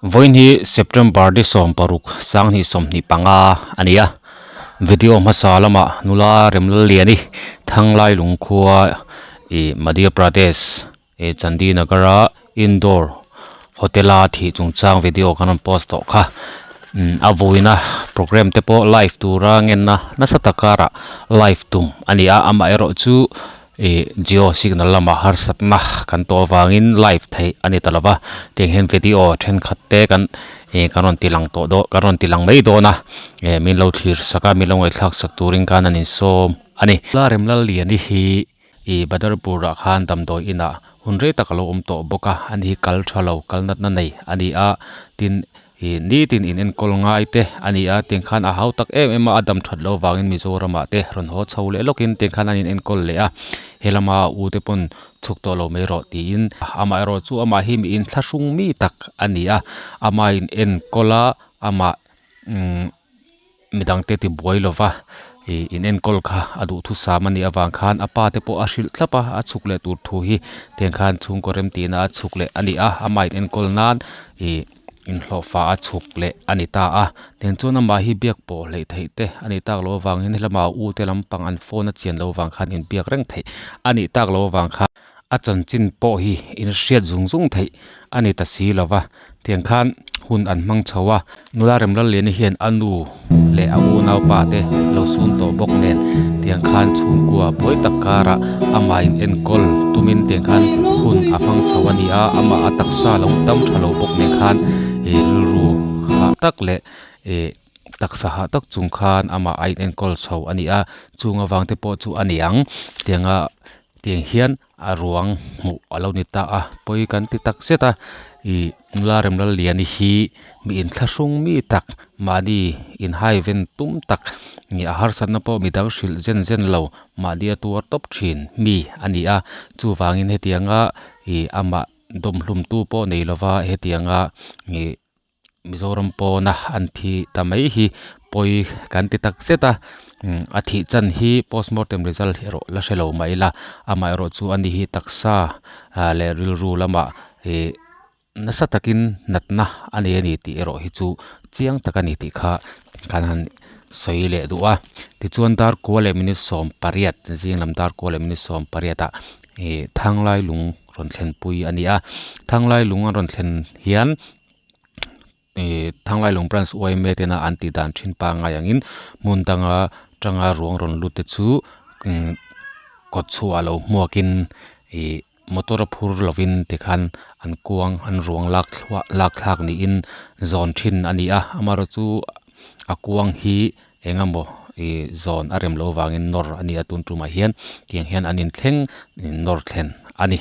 voin hi September di som paruk sang hi som ni panga ania video masalama nula remla liani thanglai lungkhua Madhya Pradesh Chandi Nagara indoor hotela thi chungchang video kanon post to kha avoina program te po live tura ngenna nasatakara live tum ania ama ero chu Geo signal lama har satna kan to wangin live thai ani talaba tenghen video then khatte kan karon tilang to do karon tilang mai do na min lo thir saka mi lo ngai thak sak turing kan ani som ani la remlal li ani hi Badarpur ra khan dam do ina hunre takalo to boka ani kal thalo kalnat na nei ani a tin ni tin in kol ngai te ani a tengkhan a hau tak em adam thatlo wangin Mizorama te ron ho chhole lokin tengkhan anin en kol le a helama u te pon chuk to lo me ro tin ama ro chu ama hi mi in thlashung mi tak ani a ama in en kola ama midang te ti boilova in en kol kha adu thu samani awang khan apa te po ashil thlapa a chukle tur thu hi tengkhan chung korem tina a chukle ani a ama in kol nan in hlofa a chukle anita a ten chuna ma hi biak po le theite ani tak lo wang hin lama u te lampang an phone a chen lo wang khan in biak reng thei ani tak lo wang kha a chanchin po hi in hriat zung thei ani ta si lova tiang khan hun an mang chawa nula remlal le ni hian anu le a u nau pa te lo sun to bok nen tiang khan chung kwa poi takara ama in enkol tumin tiang khan hun a mang chawani a ama ataksa lo tam thalo bok ne khan ru ha tak le taksa ha tak chung khan ama ain enkol chho ani a chunga wangte po chu aniang tianga tiang hian a ruang mu alo ni ta a poi kan ti tak seta nula remlal liani hi mi in thlashung mi tak madi in haiven tum tak ni a har sanna po midang hril zen lo madia tur top thin mi ani a chu wangin hetianga ama dom hlum tu po nei lova hetianga Mizoram po na anthi tamai hi poi kan ti tak seta athi chan hi postmortem result hero la shelo maila ama ro chu ani hi taksa le ril ru lama nasatakin natna ani ti ero hi chu chiang takani ti kha kanhan soile duwa ti chuan dar ko le mini som pariat jinglam dar ko le mini som pariata thanglai lung ron thlen pui ania thanglai lung ron thlen hian thanglai lung branch oi metena anti dan thin pa nga yangin mundanga tanga ruang ron lute chu kot chu alo muakin motor phur lovin tikhan an kuang an ruang lak thak ni in zon thin ani a amaro chu akuang hi engamo zon arem lo wangin nor ani atun tuma hian tiang hian anin thleng nor thlen ani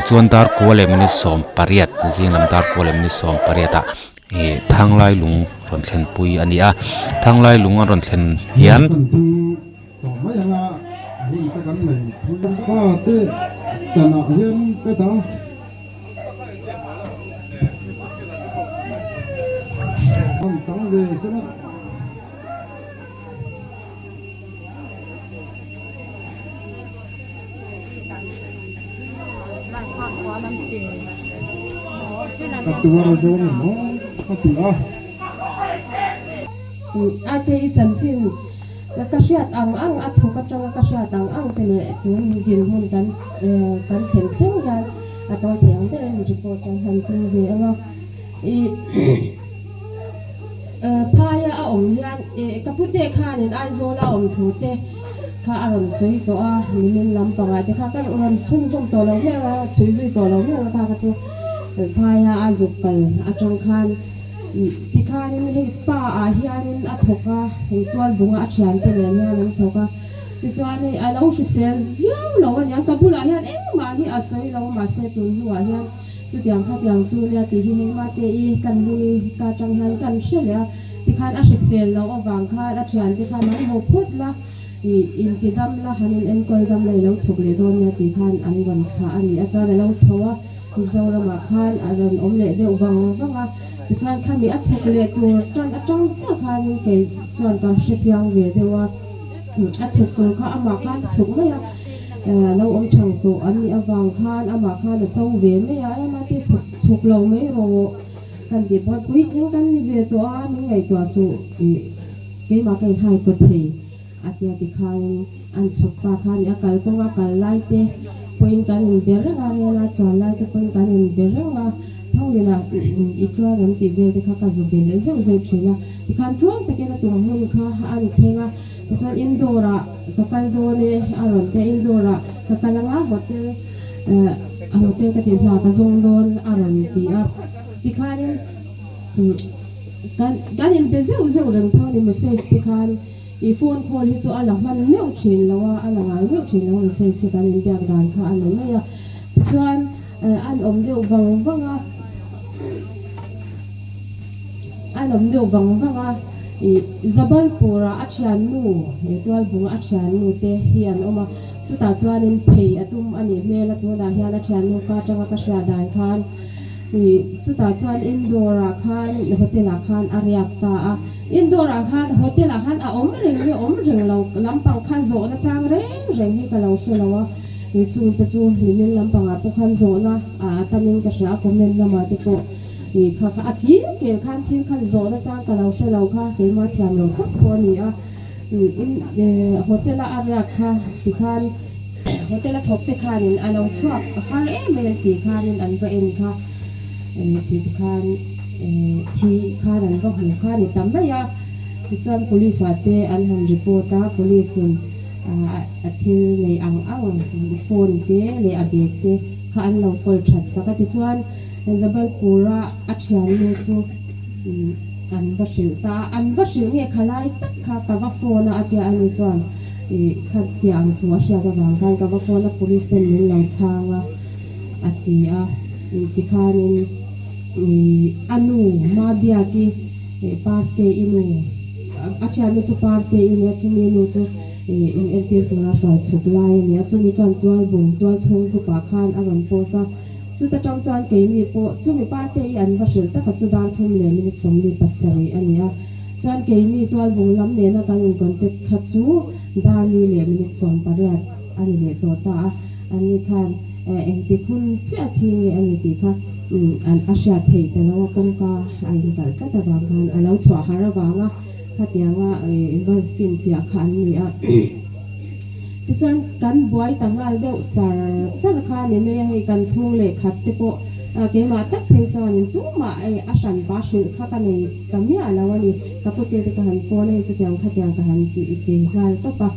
chuan dar ko le mani som pariat jing lam dar ko le mani som pariata thanglai lung ron thlen pui ania thanglai lung ron thlen hian to mai anga hun ta kan nei thun kha te sana hian pe ta an chang le sana Katuwa sa mo katuwa ate I chanchin kashiat ang athuka changa kashiat ang tene tun gil hun kan khen khleng gan atoi thiang te ren report kan han tin ve anga phaya a om hian kapute khanin ai zola om thute kha aron soi to a nimin lampanga te kha kan uran chung som to lo hera chui zui to lo hera ka chu phaya azukal atong khan tikhanin he spa a hianin athoka he twal bunga athian te nen hianin thoka tichuani a lo shi sel yau lo an yang kapula hian ma hi asoi lo ma se tun huwa hian chu tiang kha tiang chu le ti hi ma te I kan ni ka chang han kan shelia tikhan a shi sel lo awang kha athian tikhan an ho phut la in kidam la hanin en kol dam le lo chukle don ya tikhan an wan kha ani acha le lo chowa zawra ma khan aron omle de wang wanga chuan khami a chukle tur tran atang cha khanin ke chuan ka hrichiang ve dewa a chuk tur kha ama khan chuk mai a lo om thang to ani awang khan ama khan a chau ve mai a ma ti chuk lo mai ro kan ti ba pui thleng kan ni ve to a mi ngai to su ke ma kai hai ko thei atia ti khan an chuk ta khan ya kal ko nga kal lai te point kan in beranga na chuan lai te point kan in beranga thawina ikla ram ti ve te kha ka zu bel zeu zeu thina ti khan tron te kena tu mun kha an thenga chuan indora ka kal do ne aron te indora ka kalanga hotel hotel ka ti hla ka zong don aron ti a ti khan kan in be zeu zeu ram thawni message ti khan I phone call hi chu ala man meu thin lawa ala ngai meu thin lawa se se kan in biak dan kha an mai ya chuan an om deu wanga an om deu wanga Jabalpura athian nu twal bunga athian nu te hian oma chuta chuan in phei atum ani mela tu da hian athian nu ka tanga ka sha dan khan chuta chuan indora khan hotel khan ariak ta a indora khan hotel khan a om reng lo lampang khan zo na chang reng hi ka lo so lawa ni chung ta chu nimin lampang a po khan zo na a tamin ka sha comment na ma te ko ni kha ka akil ke khan thin khan zo na chang ka lo so lo kha ke ma thiam lo tak ko ni a in hotel ariak kha ti khan hotel thop te khan in alo chuak har mel ti khan in an ba en kha ti khan thi khan an ba hu khan ni tam ba ya ti chuan police ate an han report a police in athil le ang phone te le abek te kha an lo fol that saka ti chuan Jabalpura athian nu chu an va shil nge khalai tak kha ka va phone atia ani chuan kha tiang thua sha ka wang kan ka va phone police ten min lo changa atia ti khanin anu ma bia ki parte inu athian nu chu parte inu chu menu chu in entir tu na fa chuklai ni chu mi chuan twal chung ku pa khan aron posa chu ta chang chuan ke ni po chu mi parte I an va shil ta ka chu dang thum le mi chom ni pasari ania chuan ke ni twal bung lam ne na kan contact kha chu dan ni le mi chom pariat ani le to ta ani khan engti khun cha thingi ani ti kha an asha thei te lo kong ka ai dal ka ta bang khan alo chwa harawanga khatianga ban fin fia khan ni a ti chuan kan buai tangal deuh char kha ni me hei kan chung le khat te po ke ma tak phei chuan in tu ma a shan ba shil kha ka nei kamia alawani kapute te ka han phone chu tiang kha tiang ka han ti ngal to pa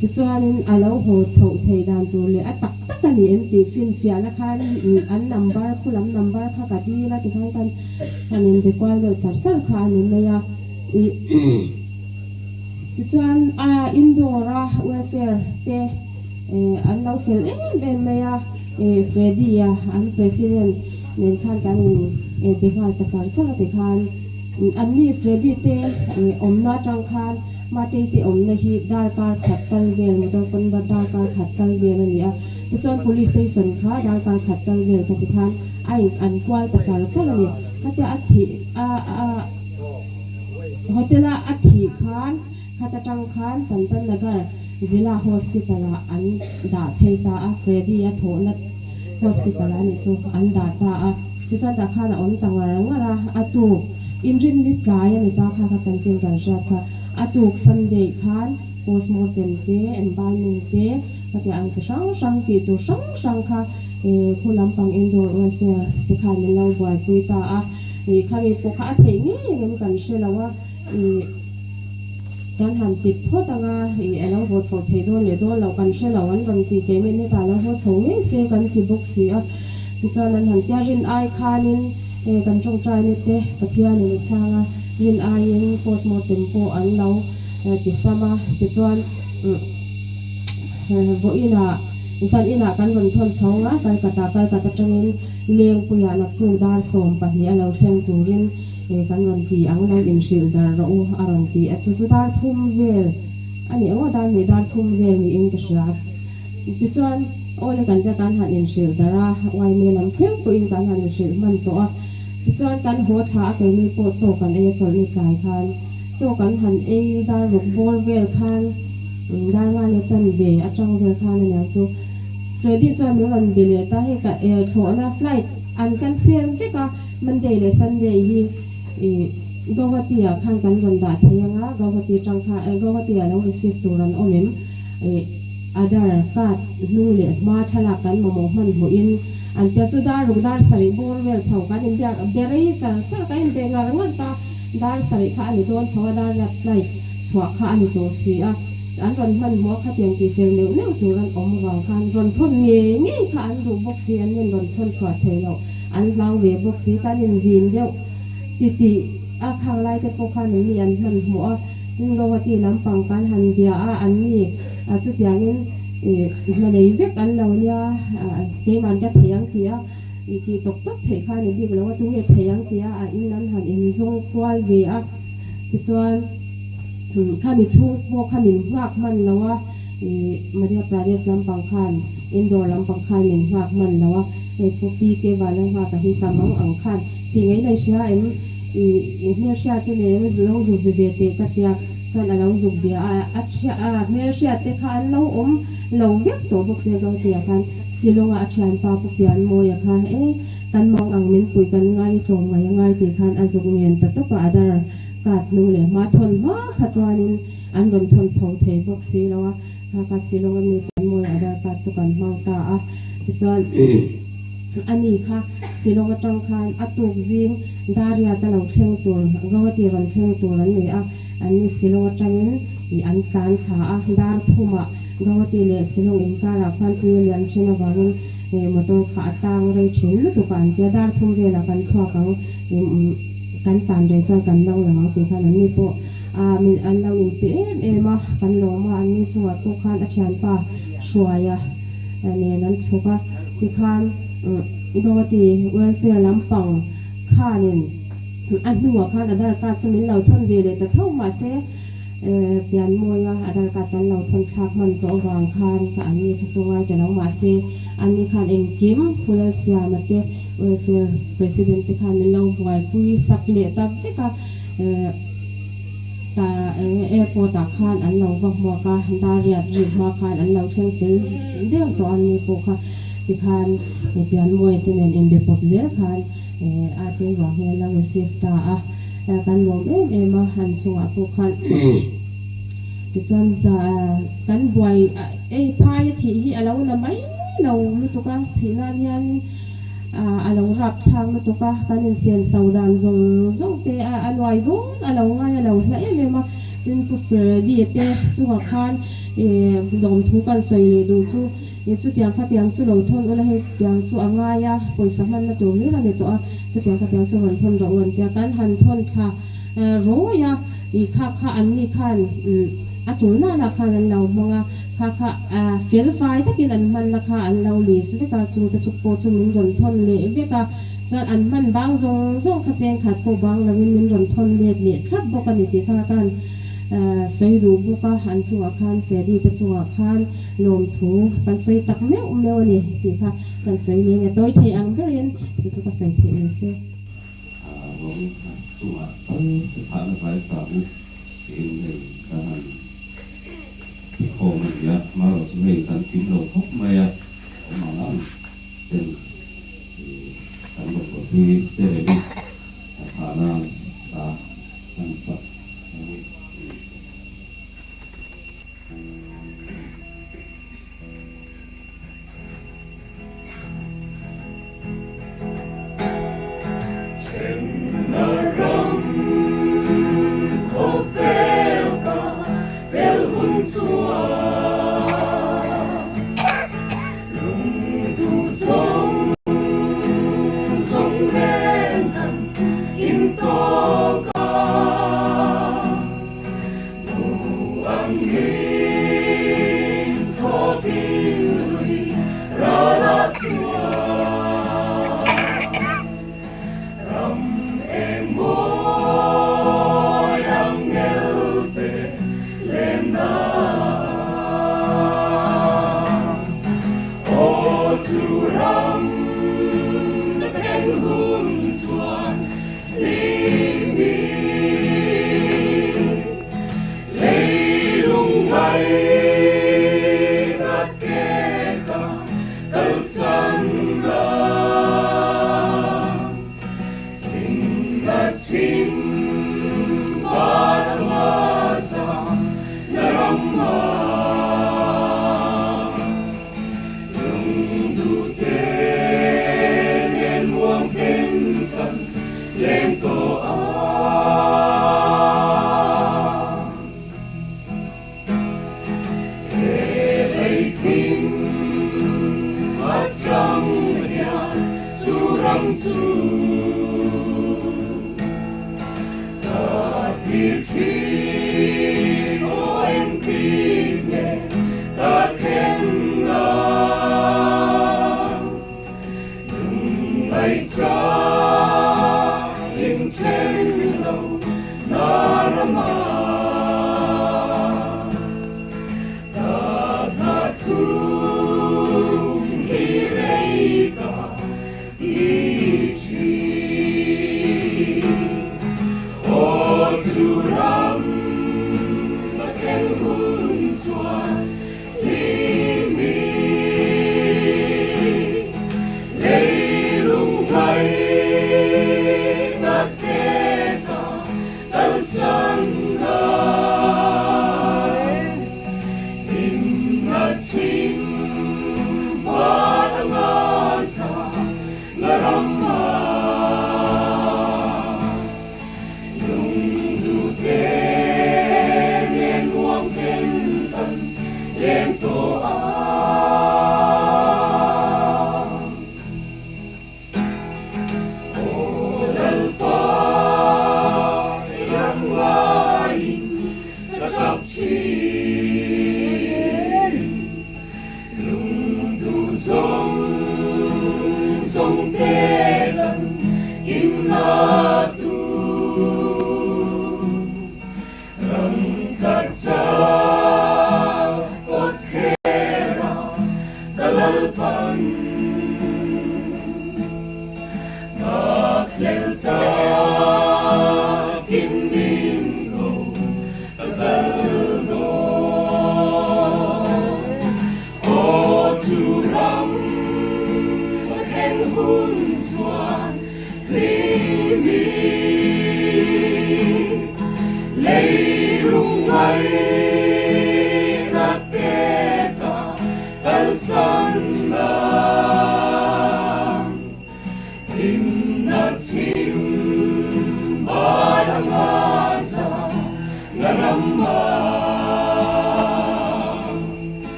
ti chuan in alo ho chho thei dan tur le a tak tak ani em ti fin fia na khan an number kulam number kha ka ti la ti khan kan hanin be kwal deuh char kha ni me ya chuan indora welfare te an lo fel em me ya เฟรดดี้อัน president เนนคันกันเบงายกระจายจังแต่คันอันนี้เฟรดดี้เตอมนาจังคันมาเตติอมนะฮีดาร์การขัดตัลเวลมตัวคนบัดดาร์การขัดตัลเวลนี่ที่จอน police station ค่ะดาร์การขัดตัลเวลกันที่คันไออันกวาลกระจายจังนี่ก็จะอัฐิโฮเทลอัฐิคันขัดจังคันจันตันนกรจิลา hospital อันดาเพตาเฟรดดี้โถนัด hospital นี่จูอันดาตาที่จอนตาคันอมตังรังระอตูอินรินนิดลายนี่ตาค่ะจันเจนกันจัดค่ะอตูกซันเดย์คัน postmortem เตembalming เตก็จะอันจะช่างตีตัวช่างค่ะคุณลำปัง indoor welfare ที่คันนี่เราบ่อยคุยตาค่ะมีปกติเทงี้ยังกันเชื่อแล้วว่าการหันติดพอตั้งเราพอโชว์เทโดนเลยโดนเรากันเชื่อเราวันกันตีเกณฑ์นี่ตาเราพอโชว์งี้เสียกันที่บุกเสียที่จอนั้นหันเตียรินไอคานินกันจงใจนี่เตะปะเทียนี่ช่างรินไอยิง postmortem โปอันเราติดสมาที่จวนบ่อีน่ะสันอีน่ะกันวันทนช่องกันกะตาจังอินเลี้ยงปุยานักตูดาร์สมปะนี่เราเทียงตูรินกันวันตีอังเราอินชิลดาร์เราอารันตีจุดาร์ทุ่มเวลอันนี้ว่าดาร์นี่ดาร์ทุ่มเวลนี่อินกษาที่จวนโอ้เลยกันจะการหันอินชิลดาร์ไว้เมลังเทียงปุยอินการหันอินชิลมันตัวที่จวนกันหัวท้าไปมีโปโจกันจนนี่กายคันโจกันหันดาร์รุกบอลเวลคันดาร์มาเลจันเบอจังเวลคันเนี่ยจูเฟรดดี้จวนมีวันเบลตาให้กับโทน่าไฟล์อันกันเซียนฟิกะมันเดย์เลยซันเดย์ฮีกวติยาขันกันรันดาเทียงกวติจังค่ะกวติยาเรา receive ตัวรันอมิมอาดาร์กัดนู่นเลยมาทลากันมาโมหันหัวอินอันเปียจุดารุกดาร์สริบอลเวลชาวกันอินเดียเบรีจ้ากันอินเดียงารังตาดาร์สริค่ะอันนี้โดนชาวดาร์ลัดไล่สวะค่ะอันนี้ตัวเสียอันรันมันหัวขัดยังตีเฟลเร็วตัวรันอมวางคันรันทนเงี้ยค่ะอันดูบ็อกซี่อันนี้รันทนสวะเทเราอันเราเวบ็อกซี่กันอินวินเดียวติข้างไล่แต่พวกข้านี่อันมันหัวกวติลำปังกันหันเบียอันนี้จุดอย่างนี้มันเลยเวกอันเราเนี่ยเกี่ยมันจะเทียงเทียที่ตกเทียข้านี่ดีกว่าตัวเทียงเทียอินนั้นหันอินทรงกวาลเบียที่ส่วนข้ามีชูพวกข้ามีหักมันแล้วว่ามาเดียปราเดสลำปังคันอินโดลำปังคันมีหักมันแล้วว่าพวกปีเกวาแล้วว่าแต่ที่ตามมังอังคันที่ไงในเชียเมื่อเชียที่เนี่ยมันจะต้องจุดเบียดกัดยาจนเราจุดเบียเมื่อเชียที่ขันเราเวียกตัวพวกเสียกันเตียกันสิลงอาจารย์ป้าปุกยันโมยค่ะกันมองอังมินปุยกันง่ายตรงง่ายตีขันอาจุกเมียนแต่ต้องปาดาร์กัดนู่นเลยมาทนมาขจวานินอันโดนทนชงเทพวกเสียแล้วว่าค่ะสิลงมีกันโมยอาดาร์กัดจุกันมังตาจนอันนี้ค่ะสิลงจังคันอตุกจิงดาริยาตะเราเที่ยงตัวกวติรันเที่ยงตัวนั้นเลยอันนี้สิลงจังอันการขาดาร์ทุ่มกวติเลสิลงอินการฟันคุยเลียนเชนวารุนมาตัวขาตังเรชินลุตุกันเจดาร์ทุ่มเวลากันชัวกังกันตันเรจกันนั่งหลังตีขันอันนี้พวกมีอันเราอินเปมากันลงมาอันนี้ชัวพวกขันอาจารย์ป้าชัวยอันนี้นั้นชัวก็ตีขันกวติเวลเฟอร์ลำปังข้านินอันหัวข้าอาดาร์การสมิลเราทนเวเลยแต่เท่ามาเสเปลี่ยนมวยอาดาร์การกันเราทนชักมันตัววางข้านกับอันนี้ทั้งสองแต่เรามาเสอันนี้ข้าเองกิมผู้เสียมาเจเวลเฟอร์ประธานที่ข้ามิเราบวยคุยสักเละแต่ที่ข้าตาแอร์พอร์ตข้านอันเราบังมัวข้าดาเรียดรีบมาข้านอันเราเชิงเตลเดียวตัวอันนี้พวกข้าที่ข้าเปลี่ยนมวยที่เนี่ยเอ็นเดปอบเซข้าอาทิตย์ว่าเฮลังสิฟตากันรวมมาหันชัวพวกขันที่จนจะกันบ่อยพายที่เราละไม่เราลุตุกันที่นั่นยันเรารับทางลุตุกันกันเสียนสาวดันจงเตะอันไว้ดูเราง่ายเราละมาเป็นผู้เฟรดีเตะชัวขันดมทุกันใส่เลยดูจูจุดyang kat yang cu lo thon ola he yang cu angaya poisa man na tu mi la ne toจุดyang kat yang cu han thon ro wan tia kan han thon kha ro ya i kha an ni khan atulna la khan an lo manga kha verify takin an man la kha an lo list le ka chu ta chu po chu min ron thon le ve ka chan an man bang zong kha cheng khat ko bang la min ron thon le khat bo kan ni ti kha kan soi ru bu ka han chu khan feri ta chu khan lom thu kan soi tak meu ni ti kha kan soi le nge toi thei ang berin chu chu ka soi thei seผมชัวผ่านไปสาวเองเลยการที่โคมันเยอะมาเราสมัยการกินเราทุกเมื่อมาแล้วเป็นการบอกที่เจริญฐานะตาอันสัก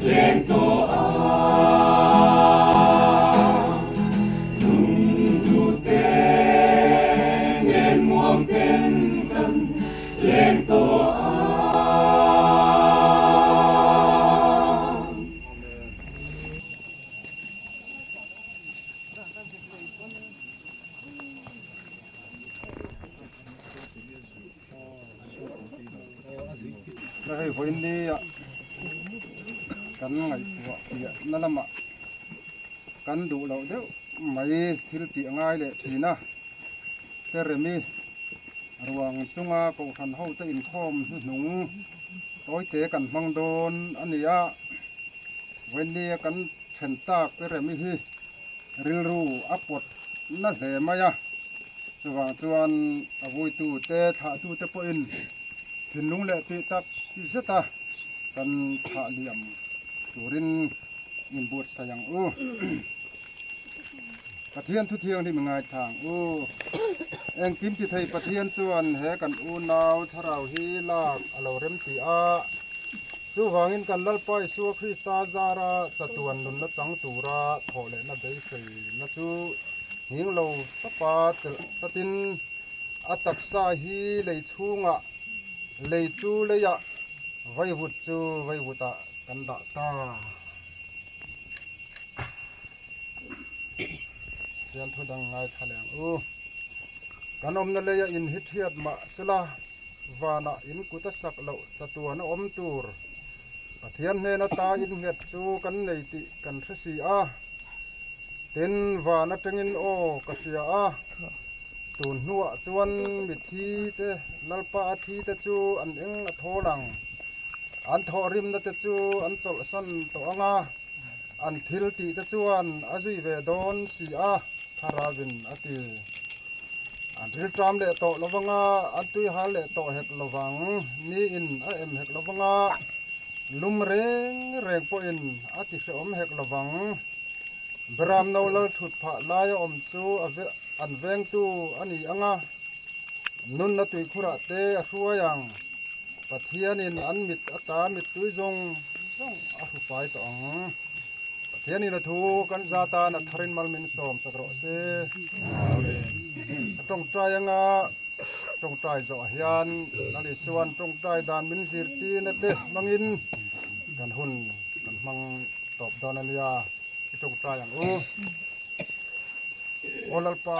Lento แล้วให้คนนี้กันไงตัวเนี่ยนั่นละมะกันดูเราเดี๋ยวไม่ทิลติง่ายเลยทีนะแต่เรื่องนี้ระวังจุงอาก็ทันเฮาจะอินคอมหนุ่งต้อยเตะกันมังโดนอันนี้เว้นนี้กันเฉินตากแต่เรื่องนี้ริลรูอัปปดนั่นแหละมายะส่วนอาวุธตู้เตะถาตู้เตะปอินถึงนุ่งแหละตีตักที่เสตากันถาเหลี่ยมตุรินอินบดสยังปะเทียนทุเทียงที่มันง่ายทางเองกิมที่ไทยปะเทียนส่วนแหกันนาวทราวฮีลากอลเรมตีอาสู้วางินกันลัลปอยสู้คริสตาจาราจตวนนุนนัจังตูราโถเลนับได้สีนัจูหิงโลตปาตตินอัตักซาฮีเลยชูงะเลยจูเลยะไว้วุจูไว้วุตะกันดาตาเสียงทุดังไงทะเลงกันอมนั่นเลยอินฮิตเทียดมาสละวานะอินกุตสักเหล่าตะตัวนอมตูร์ปะเทียนเนนตาอินเห็ดจูกันในติกันทศีเต็นวานะจังอินโอกเสียตูนหัวส่วนมิทีเตลัลปาทีเตจูอันเองทอลังอันทอริมเตจูอันจลสันตัวงาอันทิลติเตจวนอาจุยเวดอนสีทาราวินอติอันริตรามเลโตลวังอันตุยฮาเลโตเฮกลวังนี่อินเอ็มเฮกลวังลุมเรงปอินอติเสอมเฮกลวังบรามนาวลถุดผาลายอมจูอันเวงตูอันนี้นุนนตุยคุระเตอชัวยังปะเทียนินอันมิดอัตามิดตุยจงอสุไปตองเทียนี่นะทูกันซาตานะทรินมัลมินสอมสักรอเซตรงใจยังตรงใจจ่อเฮียนนั่นอิส่วนตรงใจดานมินสิรตีนัดเดมังอินกันหุ่นกันมังตอบดอนันยาตรงใจยังโอลลปา